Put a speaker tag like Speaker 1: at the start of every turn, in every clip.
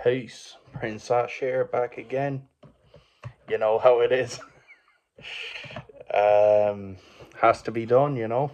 Speaker 1: Peace, Prince Ash here, back again. You know how it is. Has to be done, A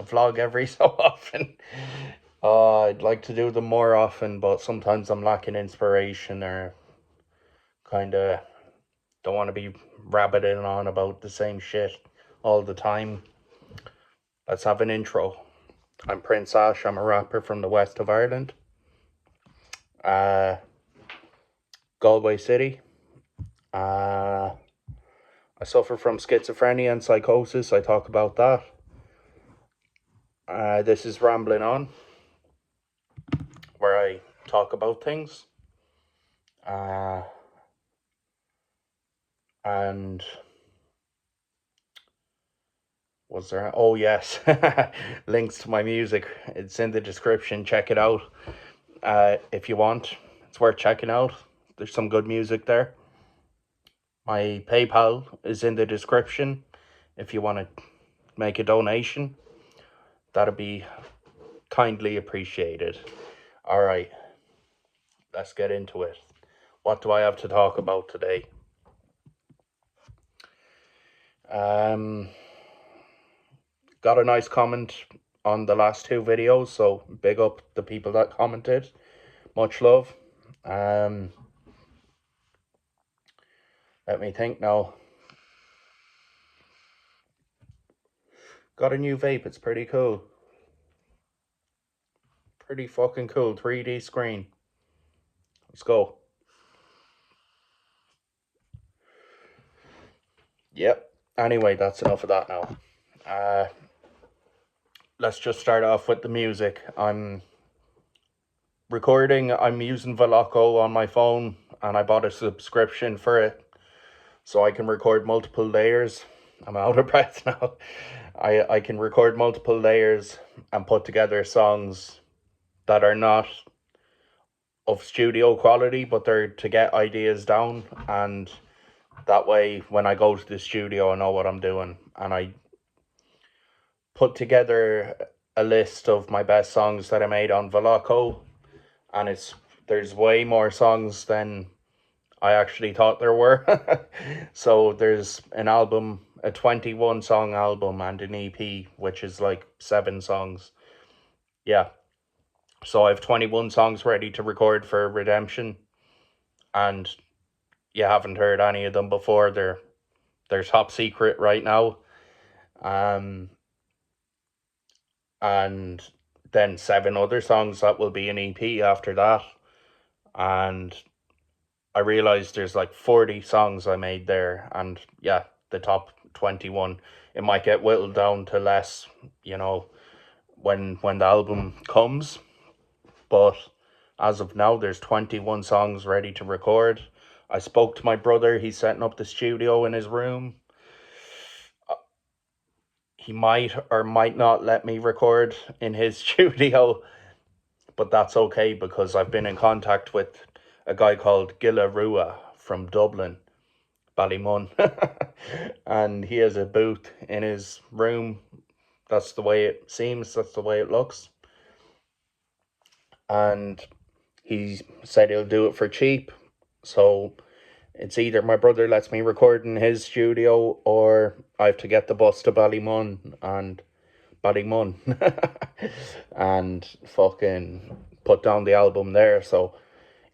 Speaker 1: vlog every so often. I'd like to do them more often, but sometimes I'm lacking inspiration or kind of don't want to be rabbiting on about the same shit all the time. Let's have an intro. I'm Prince Ash. I'm a rapper from the west of Ireland. Galway City. I suffer from schizophrenia and psychosis. I talk about that. This is Rambling On, where I talk about things. And was there? Oh, yes. Links to my music. It's in the description. Check it out if you want. It's worth checking out. There's some good music there. My PayPal is in the description if you want to make a donation. That'd be kindly appreciated. All right, let's get into it. What do I have to talk about today? Got a nice comment on the last two videos, so big up the people that commented. Much love. Let me think now. Got a new vape. It's pretty cool. Pretty fucking cool. 3D screen. Let's go. Yep. Anyway, that's enough of that now. Let's just start off with the music. I'm using Veloco on my phone, and I bought a subscription for it so I can record multiple layers. I'm out of breath now. I can record multiple layers and put together songs that are not of studio quality, but they're to get ideas down, and that way when I go to the studio I know what I'm doing. And I put together a list of my best songs that I made on Veloco, and there's way more songs than I actually thought there were. So there's an album, a 21 song album, and an EP, which is like 7 songs. Yeah. So I have 21 songs ready to record for Redemption, and you haven't heard any of them before. They're top secret right now. And then 7 other songs that will be an EP after that. And I realized there's like 40 songs I made there, and yeah, the top 21. It might get whittled down to less, when the album comes. But as of now, there's 21 songs ready to record. I spoke to my brother. He's setting up the studio in his room. He might or might not let me record in his studio, but that's okay because I've been in contact with a guy called Gilla Rua from Dublin, Ballymun, and he has a booth in his room. That's the way it seems, that's the way it looks. And he said he'll do it for cheap, so it's either my brother lets me record in his studio or I have to get the bus to Ballymun and and fucking put down the album there. So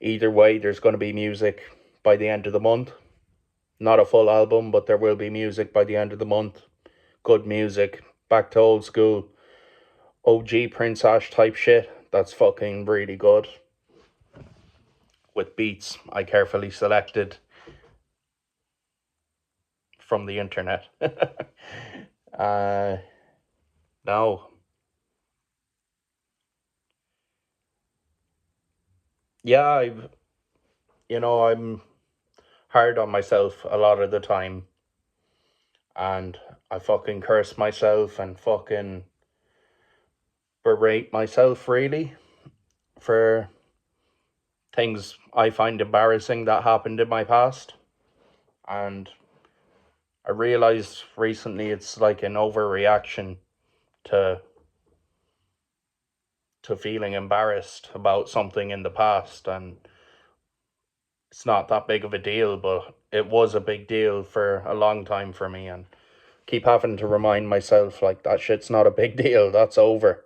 Speaker 1: either way, there's going to be music by the end of the month. Not a full album, but there will be music by the end of the month. Good music, back to old school, OG Prince Ash type shit. That's fucking really good, with beats I carefully selected from the internet. Now, yeah, I'm hard on myself a lot of the time, and I fucking curse myself and fucking berate myself really for things I find embarrassing that happened in my past. And I realized recently it's like an overreaction to feeling embarrassed about something in the past, and it's not that big of a deal, but it was a big deal for a long time for me, and keep having to remind myself like that shit's not a big deal. That's over.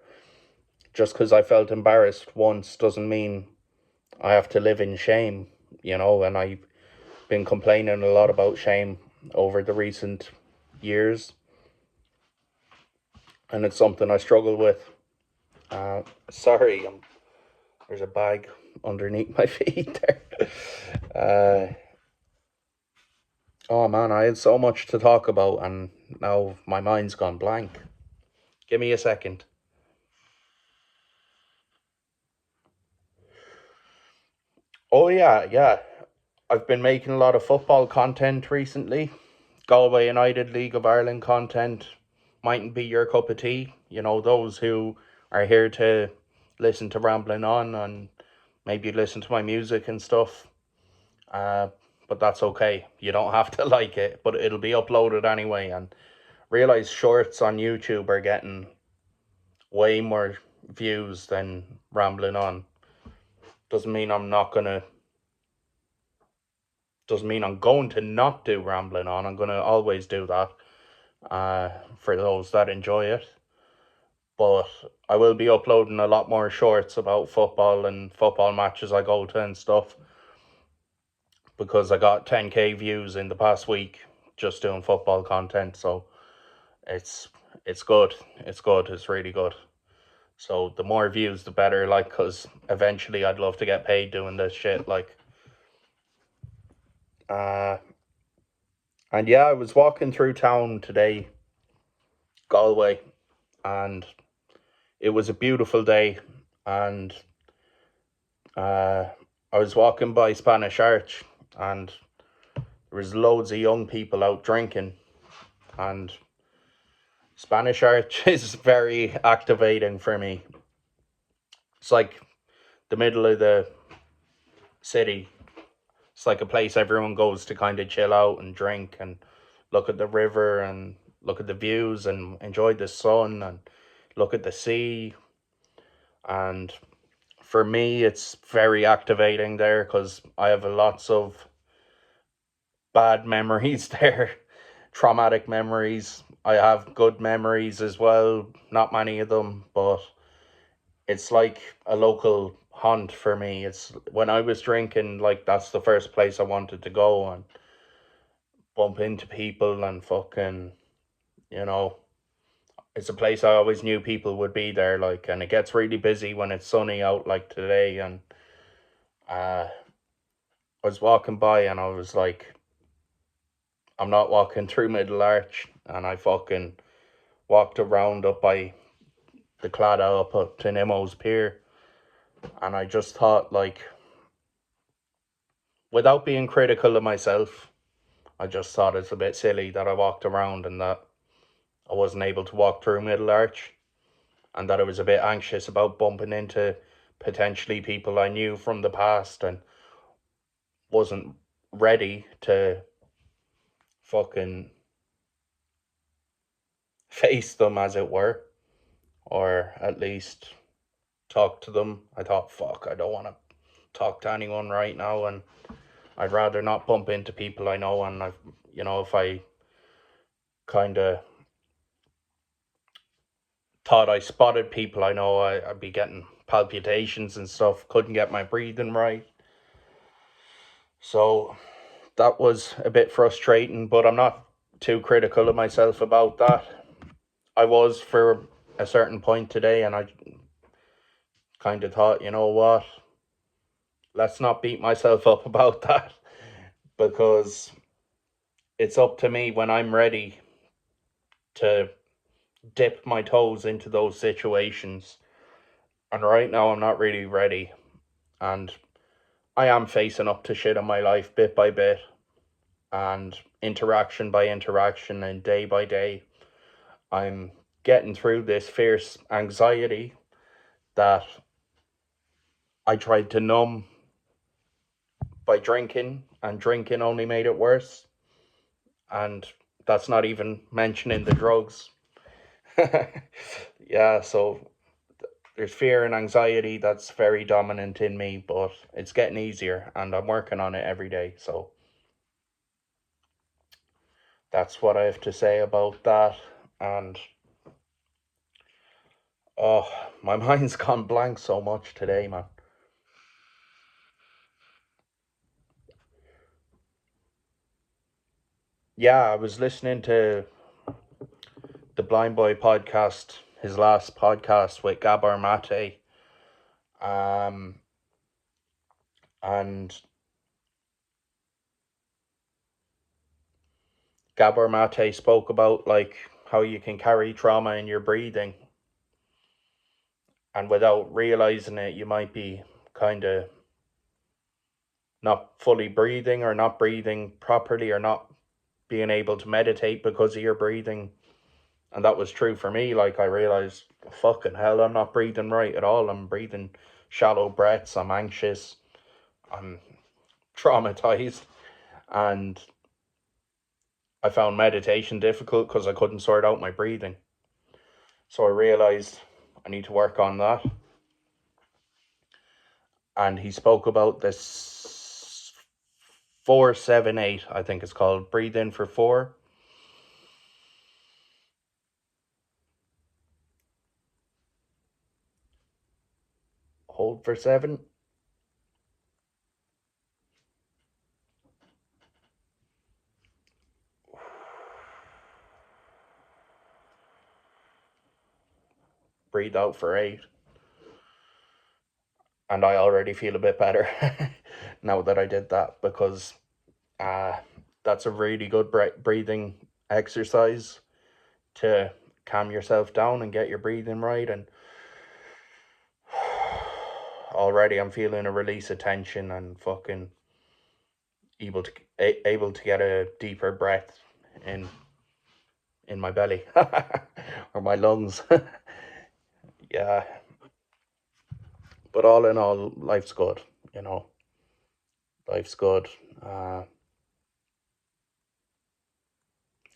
Speaker 1: Just because I felt embarrassed once doesn't mean I have to live in shame, and I've been complaining a lot about shame over the recent years, and it's something I struggle with. Sorry, there's a bag underneath my feet there. Oh man, I had so much to talk about, and now my mind's gone blank. Give me a second. Oh, yeah, yeah. I've been making a lot of football content recently. Galway United League of Ireland content mightn't be your cup of tea. Those who are here to listen to rambling on and maybe listen to my music and stuff. Uh, but that's okay. You don't have to like it, but it'll be uploaded anyway. And realize shorts on YouTube are getting way more views than rambling on. Doesn't mean I'm not gonna. Doesn't mean I'm going to not do rambling on. I'm gonna always do that. For those that enjoy it. But I will be uploading a lot more shorts about football and football matches I go to and stuff, because I got 10k views in the past week just doing football content. So it's it's good. It's good. It's really good. So the more views, the better. Like, cause eventually I'd love to get paid doing this shit. Like, uh, and yeah, I was walking through town today, Galway, and it was a beautiful day, and uh, I was walking by Spanish Arch, and there was loads of young people out drinking, and Spanish Arch is very activating for me. It's like the middle of the city. It's like a place everyone goes to kind of chill out and drink and look at the river and look at the views and enjoy the sun and look at the sea. And for me, it's very activating there because I have lots of bad memories there, traumatic memories. I have good memories as well, not many of them, but it's like a local haunt for me. It's when I was drinking, like that's the first place I wanted to go and bump into people and fucking, you know, it's a place I always knew people would be there, like, and it gets really busy when it's sunny out like today. And I was walking by and I was like, I'm not walking through Middle Arch, and I fucking walked around up by the Claddagh up to Nimmo's Pier, and I just thought, like, without being critical of myself, I just thought it's a bit silly that I walked around and that I wasn't able to walk through Middle Arch, and that I was a bit anxious about bumping into potentially people I knew from the past and wasn't ready to fucking face them, as it were, or at least talk to them. I thought, fuck, I don't want to talk to anyone right now, and I'd rather not bump into people I know. And if I kind of thought I spotted people I know, I'd be getting palpitations and stuff, couldn't get my breathing right. So that was a bit frustrating, but I'm not too critical of myself about that. I was for a certain point today, and I kind of thought, you know what, let's not beat myself up about that, because it's up to me when I'm ready to dip my toes into those situations. And right now, I'm not really ready. And I am facing up to shit in my life bit by bit, and interaction by interaction, and day by day. I'm getting through this fierce anxiety that I tried to numb by drinking, and drinking only made it worse. And that's not even mentioning the drugs. Yeah, so there's fear and anxiety that's very dominant in me, but it's getting easier and I'm working on it every day. So that's what I have to say about that. And oh, my mind's gone blank so much today, man. Yeah, I was listening to the Blind Boy podcast, his last podcast with Gabor Mate. Um, and Gabor Mate spoke about like how you can carry trauma in your breathing, and without realizing it, you might be kind of not fully breathing or not breathing properly or not being able to meditate because of your breathing. And that was true for me. Like, I realized, fucking hell, I'm not breathing right at all. I'm breathing shallow breaths. I'm anxious. I'm traumatized. And I found meditation difficult because I couldn't sort out my breathing. So I realized I need to work on that. And he spoke about this 478, I think it's called. Breathe in for 4. Hold for 7. Breathe out for 8. And I already feel a bit better now that I did that, because uh, that's a really good breathing exercise to calm yourself down and get your breathing right. And already I'm feeling a release of tension and fucking able to get a deeper breath in my belly or my lungs. Yeah, but all in all, life's good. You know, life's good. Uh,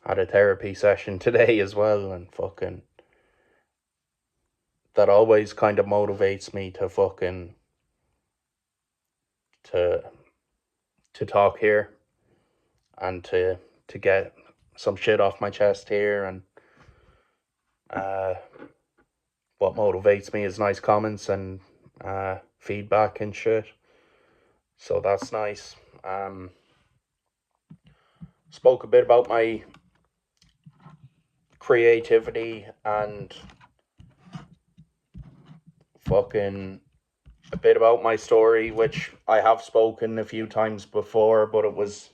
Speaker 1: had a therapy session today as well, and fucking that always kind of motivates me to fucking to talk here and to get some shit off my chest here. And uh what motivates me is nice comments and feedback and shit, so that's nice. Spoke a bit about my creativity and fucking a bit about my story, which I have spoken a few times before, but it was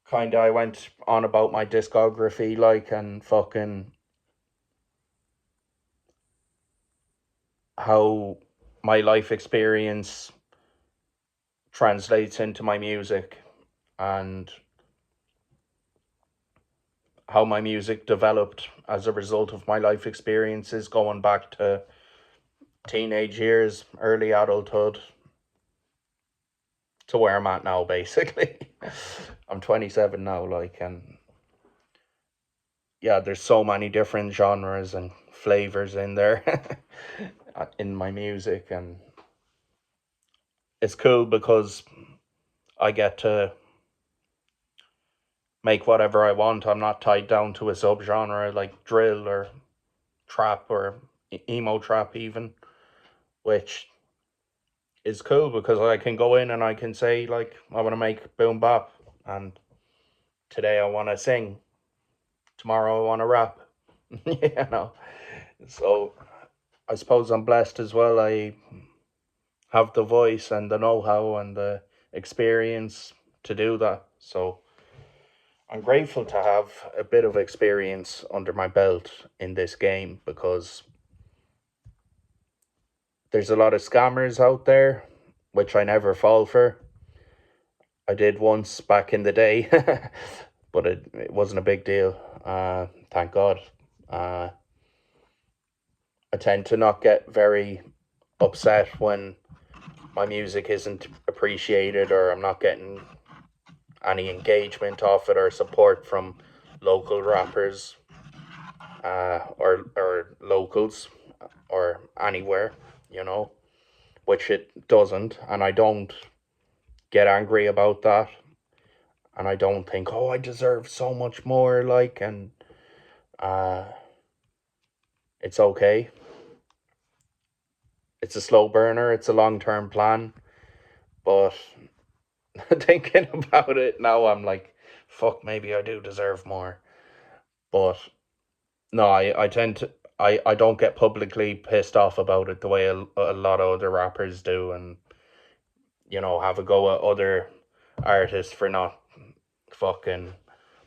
Speaker 1: kind of, I went on about my discography, like, and fucking how my life experience translates into my music, and how my music developed as a result of my life experiences going back to teenage years, early adulthood, to where I'm at now, basically. I'm 27 now, like, and yeah, there's so many different genres and flavors in there in my music, and it's cool because I get to make whatever I want. I'm not tied down to a subgenre like drill or trap or emo trap even, which is cool because I can go in and I can say, like, I want to make boom bap, and today I want to sing, tomorrow I want to rap. You know, so I suppose I'm blessed as well. I have the voice and the know-how and the experience to do that, so I'm grateful to have a bit of experience under my belt in this game, because there's a lot of scammers out there, which I never fall for. I did once back in the day, but it wasn't a big deal. Thank God. Uh, I tend to not get very upset when my music isn't appreciated or I'm not getting any engagement off it or support from local rappers or locals. or anywhere, you know, which it doesn't, and I don't get angry about that, and I don't think, oh, I deserve so much more, like, and uh, it's okay. It's a slow burner, it's a long term plan, but thinking about it now, I'm like, fuck, maybe I do deserve more. But no, I tend to, I don't get publicly pissed off about it the way a lot of other rappers do, and, you know, have a go at other artists for not fucking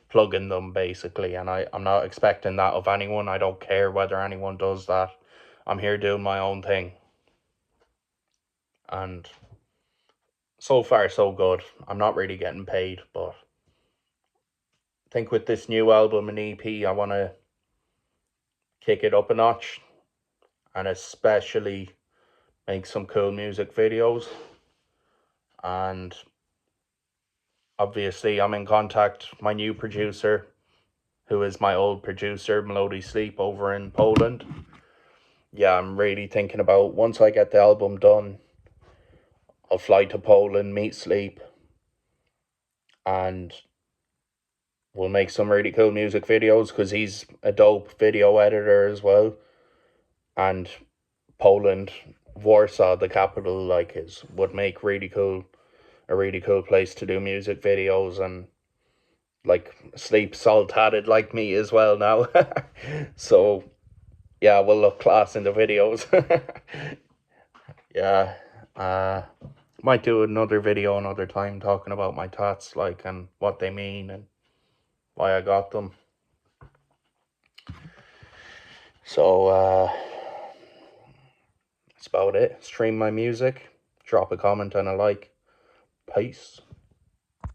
Speaker 1: plugging them, basically. And I'm not expecting that of anyone. I don't care whether anyone does that. I'm here doing my own thing. And so far, so good. I'm not really getting paid, but I think with this new album and EP, I want to kick it up a notch and especially make some cool music videos. And obviously, I'm in contact with my new producer, who is my old producer, Melody Sleep, over in Poland. Yeah, I'm really thinking about, once I get the album done, I'll fly to Poland, meet Sleep, and we'll make some really cool music videos because he's a dope video editor as well. And Poland, Warsaw, the capital, like, is would make a really cool place to do music videos, and like Sleep salt hatted like me as well now. So yeah, we'll look class in the videos. Yeah. Uh might do another video another time talking about my tats, like, and what they mean and why I got them. So that's about it. Stream my music, drop a comment and a like. Peace.